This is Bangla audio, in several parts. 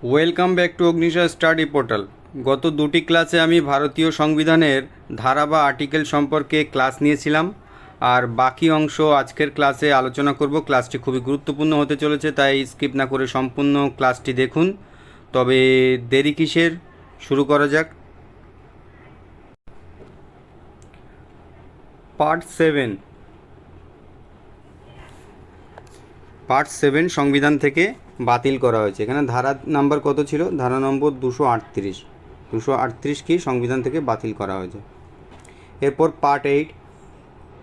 Welcome back to Agnisha study portal. গত দুটি ক্লাসে আমি ভারতীয় সংবিধানের ধারা বা আর্টিকেল সম্পর্কে ক্লাস নিয়েছিলাম, আর বাকি অংশ আজকের ক্লাসে আলোচনা করব। ক্লাসটি খুবই গুরুত্বপূর্ণ হতে চলেছে, তাই স্কিপ না করে সম্পূর্ণ ক্লাসটি দেখুন। তবে দেরি কিসের, শুরু করা যাক। পার্ট 7 সংবিধান থেকে বাতিল করা হয়েছে। এখানে ধারা নাম্বার কত ছিল? ধারা নম্বর 238 কি সংবিধান থেকে বাতিল করা হয়েছে। এরপর পার্ট 8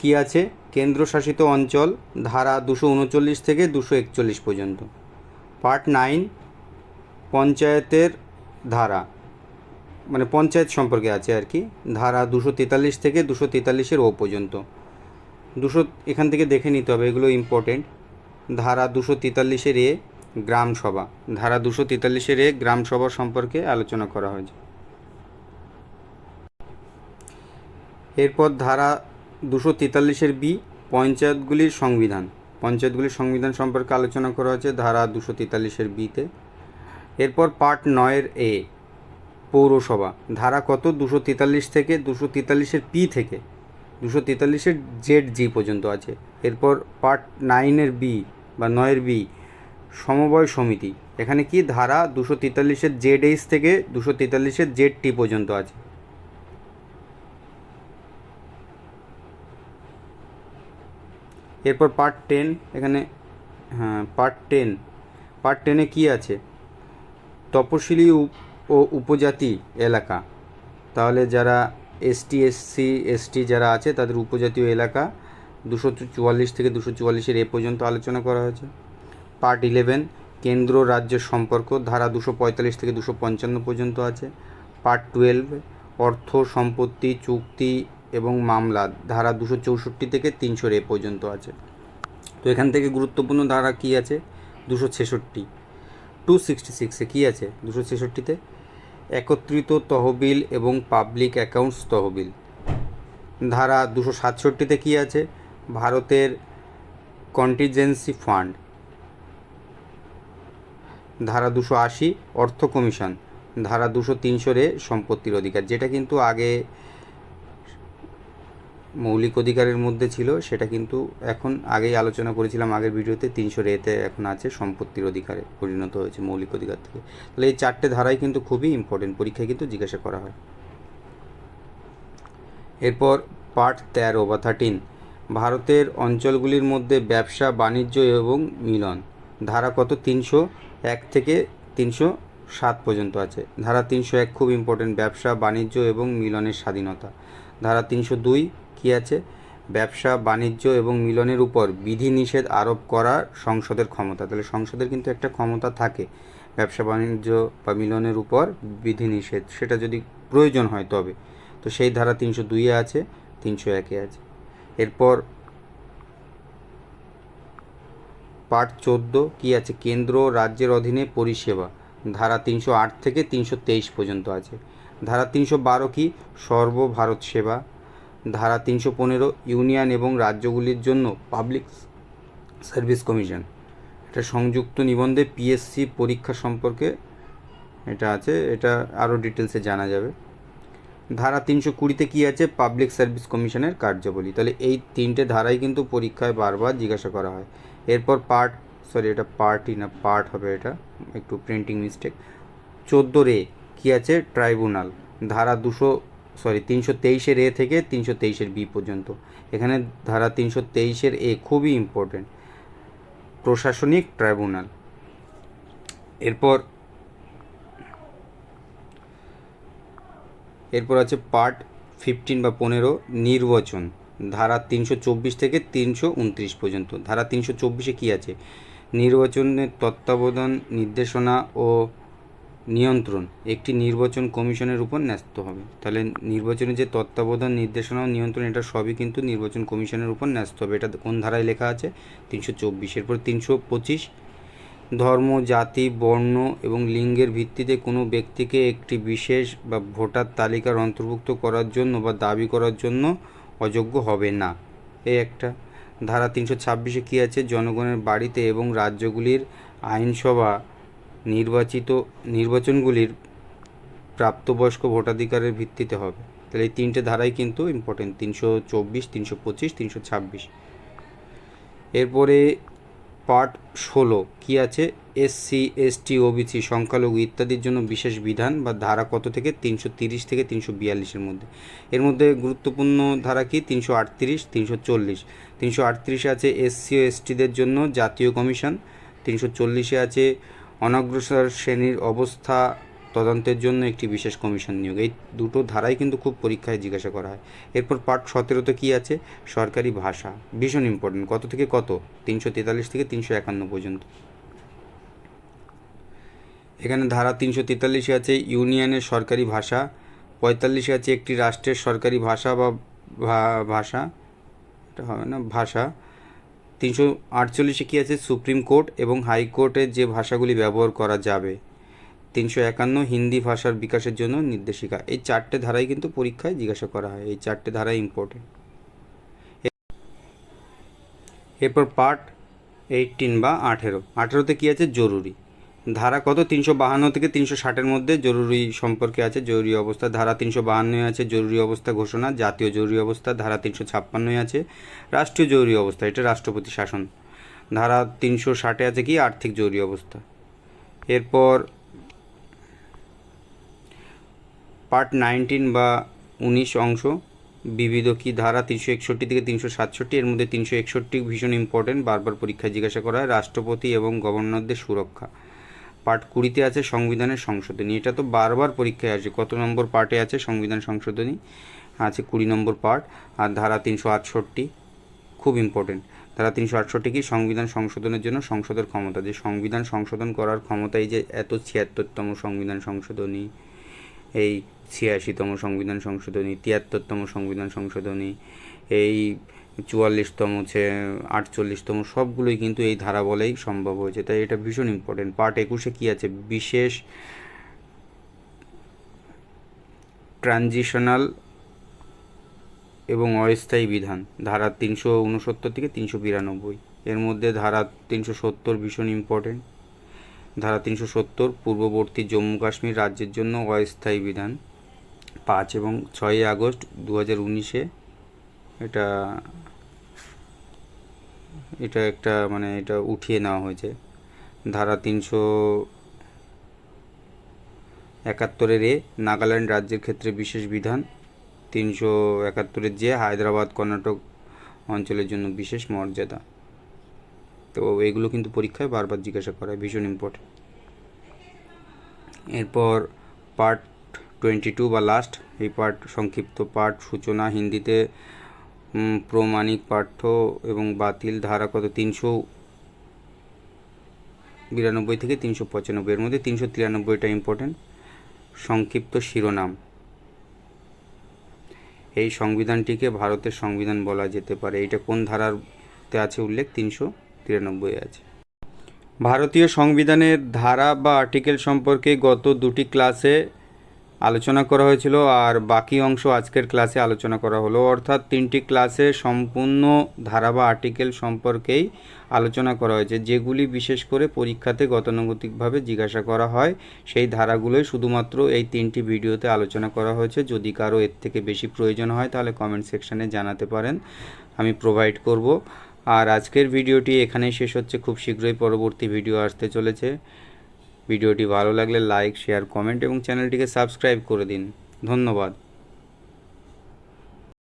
কি আছে? কেন্দ্রশাসিত অঞ্চল, ধারা 239 থেকে 241 পর্যন্ত। পার্ট 9 পঞ্চায়েতের ধারা, মানে পঞ্চায়েত সম্পর্কে আছে আর কি, ধারা 243 থেকে 243 ও পর্যন্ত। এখান থেকে দেখে নিতে হবে, এগুলো ইম্পর্টেন্ট। ধারা 243 গ্রাম সভা, ধারা 243 গ্রাম সভা সম্পর্কে আলোচনা করা হয়েছে। এরপর ধারা 243 পঞ্চায়েতগুলির সংবিধান সম্পর্কে আলোচনা করা হয়েছে ধারা 243 এরপর পার্ট 9 পৌরসভা, ধারা কত? 243 থেকে 243 থেকে 243 পর্যন্ত আছে। এরপর পার্ট 9 বা 9 সমবায় সমিতি, এখানে কি ধারা 243 থেকে 243 পর্যন্ত আছে। এরপর পার্ট 10, এখানে পার্ট 10 কি আছে? তপশিলি ও উপজাতি এলাকা, তাহলে যারা ST/SC/ST যারা আছে তাদের উপজাতীয় এলাকা 244 থেকে 244 পর্যন্ত আলোচনা করা হয়েছে। পার্ট 11 কেন্দ্র রাজ্যের সম্পর্ক, ধারা 245 থেকে 255 পর্যন্ত আছে। পার্ট 12 অর্থ সম্পত্তি চুক্তি এবং মামলা, ধারা 264 থেকে 300 পর্যন্ত আছে। তো এখান থেকে গুরুত্বপূর্ণ ধারা কি আছে? 266 কী আছে? 266 একত্রিত তহবিল এবং পাবলিক অ্যাকাউন্টস তহবিল। ধারা 267 কী আছে? ভারতের কন্টিনজেন্সি ফান্ড। ধারা 280 অর্থ কমিশন। ধারা 203 সম্পত্তির অধিকার, যেটা কিন্তু আগে মৌলিক অধিকারের মধ্যে ছিল, সেটা কিন্তু এখন আগেই আলোচনা করেছিলাম আগের ভিডিওতে। 300 এখন আছে সম্পত্তির অধিকারে পরিণত হয়েছে মৌলিক অধিকার থেকে। তাহলে এই 4টে ধারাই কিন্তু খুবই ইম্পর্টেন্ট, পরীক্ষায় কিন্তু জিজ্ঞাসা করা হয়। এরপর পার্ট 13 ভারতের অঞ্চলগুলির মধ্যে ব্যবসা বাণিজ্য এবং মিলন, ধারা কত? 301 থেকে 307 পর্যন্ত আছে। ধারা 301 খুব ইম্পর্টেন্ট, ব্যবসা বাণিজ্য এবং মিলনের স্বাধীনতা। ধারা 302 কী আছে? ব্যবসা বাণিজ্য এবং মিলনের উপর বিধিনিষেধ আরোপ করা সংসদের ক্ষমতা। তাহলে সংসদের কিন্তু একটা ক্ষমতা থাকে ব্যবসা বাণিজ্য বা মিলনের উপর বিধিনিষেধ, সেটা যদি প্রয়োজন হয় তবে। তো সেই ধারা 302 আছে, 301 আছে। এরপর পার্ট 14 কী আছে? কেন্দ্র রাজ্যের অধীনে পরিষেবা, ধারা 308 থেকে 323 পর্যন্ত আছে। ধারা 312 কি? সর্বভারত সেবা। ধারা 315 ইউনিয়ন এবং রাজ্যগুলির জন্য পাবলিক সার্ভিস কমিশন, এটা সংযুক্ত নিবন্ধে PSC পরীক্ষা সম্পর্কে এটা আছে, এটা আরও ডিটেলসে জানা যাবে। ধারা 320 কী আছে? পাবলিক সার্ভিস কমিশনের কার্যাবলী। তাহলে এই 3টে ধারাই কিন্তু পরীক্ষায় বারবার জিজ্ঞাসা করা হয়। এরপর এটা পার্টই না, পার্ট হবে, এটা একটু প্রিন্টিং মিস্টেক। 14 কী আছে? ট্রাইব্যুনাল, ধারা 323 থেকে 323 পর্যন্ত। এখানে ধারা 323 খুবই ইম্পর্টেন্ট, প্রশাসনিক ট্রাইব্যুনাল। এরপর আছে পার্ট 15 বা 15 নির্বাচন, ধারা 324 থেকে 329 পর্যন্ত। ধারা 324 কী আছে? নির্বাচনের তত্ত্বাবধান নির্দেশনা ও নিয়ন্ত্রণ একটি নির্বাচন কমিশনের উপর ন্যস্ত হবে। তাহলে নির্বাচনের যে তত্ত্বাবধান নির্দেশনা ও নিয়ন্ত্রণ, এটা সবই কিন্তু নির্বাচন কমিশনের উপর ন্যস্ত হবে। এটা কোন ধারায় লেখা আছে? 324। এরপর 325 ধর্ম জাতি বর্ণ এবং লিঙ্গের ভিত্তিতে কোনো ব্যক্তিকে একটি বিশেষ বা ভোটার তালিকার অন্তর্ভুক্ত করার জন্য বা দাবি করার জন্য অযোগ্য হবে না, এই একটা। ধারা 326 কী আছে? জনগণের বাড়িতে এবং রাজ্যগুলির আইনসভা নির্বাচনগুলির প্রাপ্তবয়স্ক ভোটাধিকারের ভিত্তিতে হবে। তাহলে এই তিনটে ধারাই কিন্তু ইম্পর্টেন্ট, 324, 325, 326। এরপরে পার্ট 16 কী আছে, SC, ST, OBC, সংখ্যালঘু ইত্যাদির জন্য বিশেষ বিধান বা ধারা কত থেকে 330 থেকে 342-এর মধ্যে। এর মধ্যে গুরুত্বপূর্ণ ধারা কি 338, 340। 338-এ আছে SC ও STদের জন্য জাতীয় কমিশন। 340-এ আছে অনগ্রসর শ্রেণীর অবস্থা তদন্তের জন্য একটি বিশেষ কমিশন নিয়োগ। এই দুটো ধারাই কিন্তু খুব পরীক্ষায় জিজ্ঞাসা করা হয়। এরপর পার্ট 17-তে কী আছে, সরকারি ভাষা, ভীষণ ইম্পর্টেন্ট, কত থেকে কত, 343 থেকে 351 পর্যন্ত। এখানে ধারা 343-এ আছে ইউনিয়নের সরকারি ভাষা, 45-এ আছে একটি রাষ্ট্রের সরকারি ভাষা বা ভাষা, এটা হবে না ভাষা। 348-এ কী আছে, সুপ্রিম কোর্ট এবং হাইকোর্টের যে ভাষাগুলি ব্যবহার করা যাবে। 351 হিন্দি ভাষার বিকাশের জন্য নির্দেশিকা। এই চারটে ধারাই কিন্তু পরীক্ষায় জিজ্ঞাসা করা হয়, এই চারটে ধারাই ইম্পর্টেন্ট। এরপর পার্ট 18 বা 18তে কী আছে, জরুরি ধারা কত, 352 থেকে 360-এর মধ্যে জরুরি সম্পর্কে আছে। জরুরি অবস্থা ধারা 352 আছে জরুরি অবস্থা ঘোষণা। জাতীয় জরুরি অবস্থা ধারা 356 আছে রাষ্ট্রীয় জরুরি অবস্থা, এটা রাষ্ট্রপতি শাসন। ধারা 360-এ আছে কি, আর্থিক জরুরি অবস্থা। এরপর পার্ট 19 বা 19 অংশ বিবিধ কি ধারা 361 থেকে 367। এর মধ্যে 361 ভীষণ ইম্পর্টেন্ট, বারবার পরীক্ষায় জিজ্ঞাসা করা হয়, রাষ্ট্রপতি এবং গভর্নরদের সুরক্ষা। পার্ট 20-তে আছে সংবিধানের সংশোধনী, এটা তো বারবার পরীক্ষায় আসে। কত নম্বর পার্টে আছে সংবিধান সংশোধনী, আছে 20 নম্বর পার্ট। আর ধারা 368 খুব ইম্পর্টেন্ট, ধারা 368 কি, সংবিধান সংশোধনের জন্য সংসদের ক্ষমতা, যে সংবিধান সংশোধন করার ক্ষমতা, এই যে এত 76তম সংবিধান সংশোধনী, এই 86তম সংবিধান সংশোধনী, 73তম সংবিধান সংশোধনী, এই 44তম, 48তম, সবগুলোই কিন্তু এই ধারা বলেই সম্ভব হয়েছে, তাই এটা ভীষণ ইম্পর্টেন্ট। পার্ট 21-এ কী আছে, বিশেষ ট্রানজিশনাল এবং অস্থায়ী বিধান, ধারা 369 থেকে 392। এর মধ্যে ধারা 370 ভীষণ ইম্পর্টেন্ট। ধারা 370 পূর্ববর্তী জম্মু কাশ্মীর রাজ্যের জন্য অস্থায়ী বিধান, 5 এবং 6 আগস্ট 2019-এ এটা একটা মানে এটা উঠিয়ে নেওয়া হয়েছে। ধারা 371-এ নাগাল্যান্ড রাজ্যের ক্ষেত্রে বিশেষ বিধান। 371-এর যে হায়দ্রাবাদ কর্ণাটক অঞ্চলের জন্য বিশেষ মর্যাদা। তো এগুলো কিন্তু পরীক্ষায় বারবার জিজ্ঞাসা করা হয়, ভীষণ ইম্পর্টেন্ট। এরপর পার্ট 22 বা লাস্ট, এই পার্ট সংক্ষিপ্ত পাঠ, সূচনা, হিন্দিতে প্রমাণিক পাঠ্য এবং বাতিল। ধারা কত, 392 থেকে 395। এর মধ্যে 393টা ইম্পর্টেন্ট। সংক্ষিপ্ত শিরোনাম, এই সংবিধানটিকে ভারতের সংবিধান বলা যেতে পারে, এটা কোন ধারাতে আছে উল্লেখ, 393 আছে। ভারতীয় সংবিধানের ধারা বা আর্টিকেল সম্পর্কে গত দুটি ক্লাসে আলোচনা করা হয়েছিল, আর বাকি অংশ আজকের ক্লাসে আলোচনা করা হলো। অর্থাৎ 3টি ক্লাসে সম্পূর্ণ ধারা বা আর্টিকেল সম্পর্কেই আলোচনা করা হয়েছে, যেগুলি বিশেষ করে পরীক্ষাতে গতানুগতিকভাবে জিজ্ঞাসা করা হয়, সেই ধারাগুলোই শুধুমাত্র এই 3টি ভিডিওতে আলোচনা করা হয়েছে। যদি কারো এর থেকে বেশি প্রয়োজন হয় তাহলে কমেন্ট সেকশানে জানাতে পারেন, আমি প্রোভাইড করব। আর আজকের ভিডিওটি এখানেই শেষ হচ্ছে, খুব শীঘ্রই পরবর্তী ভিডিও আসতে চলেছে। ভিডিওটি ভালো লাগলে লাইক, শেয়ার, কমেন্ট এবং চ্যানেলটিকে সাবস্ক্রাইব করে দিন। ধন্যবাদ।